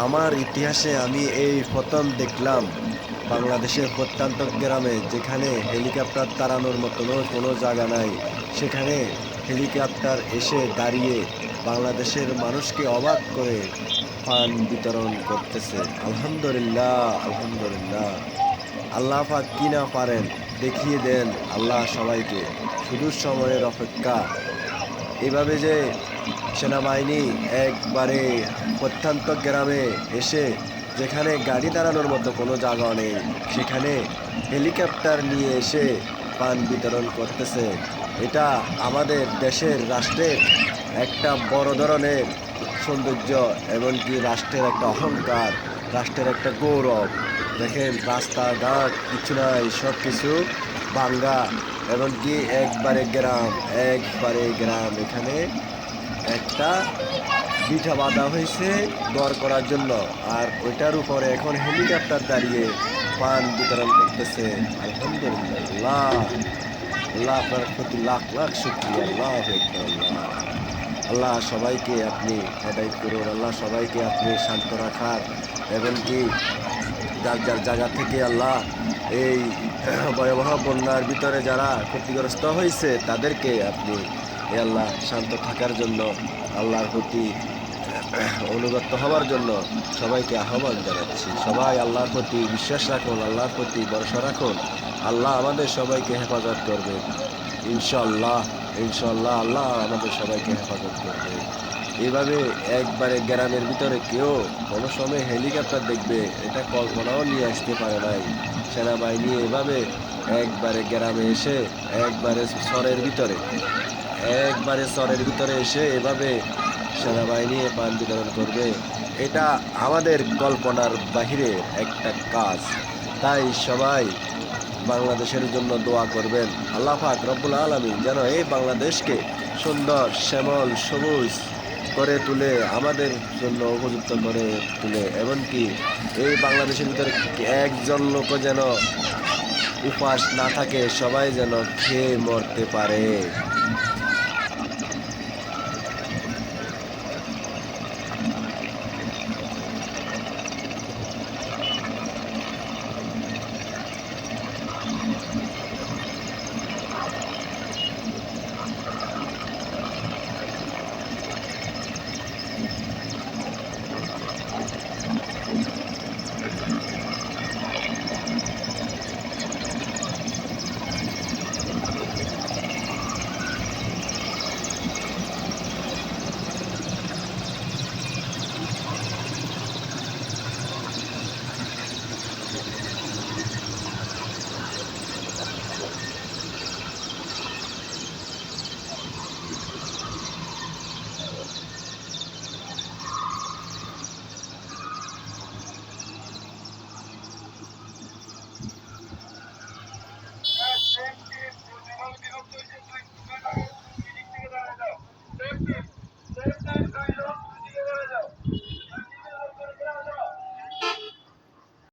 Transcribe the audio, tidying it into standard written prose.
আমার ইতিহাসে আমি এই প্রথম দেখলাম বাংলাদেশের প্রত্যন্ত গ্রামে যেখানে হেলিকপ্টার তাড়ানোর মতো কোনো জায়গা নাই, সেখানে হেলিকপ্টার এসে দাঁড়িয়ে বাংলাদেশের মানুষকে অবাক করে পান বিতরণ করতেছে। আলহামদুলিল্লাহ, আলহামদুলিল্লাহ। আল্লাহ পাক কি না পারেন দেখিয়ে দেন আল্লাহ সবাইকে। শুধু সময়ের অপেক্ষা। এভাবে যে সেনাবাহিনী একবারে প্রত্যন্ত গ্রামে এসে যেখানে গাড়ি দাঁড়ানোর মতো কোনো জায়গা নেই, সেখানে হেলিকপ্টার নিয়ে এসে পান বিতরণ করতেছে, এটা আমাদের দেশের রাষ্ট্রের একটা বড় ধরনের সৌন্দর্য, এমনকি রাষ্ট্রের একটা অহংকার, রাষ্ট্রের একটা গৌরব। দেখেন রাস্তাঘাট কিছু নাই, সব কিছু ভাঙ্গা, এমনকি একবারে গ্রাম। এখানে একটা বিঠা বাঁধা হয়েছে ঘর করার জন্য, আর ওইটার উপরে এখন হেলিকপ্টার দাঁড়িয়ে পান বিতরণ করতেছে। আলহামদুলিল্লাহ, আল্লাহ আপনার প্রতি লাখ লাখ শুকরিয়া। আল্লাহ আকবার, আল্লাহ। আল্লাহ সবাইকে আপনি হেদায়েত করুন, আল্লাহ সবাইকে আপনি শান্ত রাখার, এমনকি যার যার জায়গা থেকে আল্লাহ এই ভয়াবহ বন্যার ভিতরে যারা ক্ষতিগ্রস্ত হয়েছে তাদেরকে আপনি এ আল্লাহ শান্ত থাকার জন্য, আল্লাহর প্রতি অনুগত হওয়ার জন্য সবাইকে আহ্বান জানাচ্ছি। সবাই আল্লাহর প্রতি বিশ্বাস রাখুন, আল্লাহর প্রতি ভরসা রাখুন। আল্লাহ আমাদের সবাইকে হেফাজত করবে ইনশাল্লাহ। ইনশাল্লাহ আল্লাহ আমাদের সবাইকে হেফাজত করবে। এইভাবে একবারে গ্রামের ভিতরে কেউ কোনো সময় হেলিকপ্টার দেখবে এটা কল্পনাও নিয়ে আসতে পারে নাই। সেনাবাহিনী এভাবে একবারে গ্রামে এসে একবারে চরের ভিতরে এসে এভাবে সেনাবাহিনী পান বিতরণ করবে, এটা আমাদের কল্পনার বাহিরে একটা কাজ। তাই সবাই বাংলাদেশের জন্য দোয়া করবেন। আল্লাহ পাক রব্বুল আলামিন যেন এই বাংলাদেশকে সুন্দর শ্যামল সবুজ করে তুলে, আমাদের জন্য উপযুক্ত করে তুলে, এমনকি এই বাংলাদেশের ভিতরে একজন লোক যেন উপাস না থাকে, সবাই যেন খেয়ে মরতে পারে।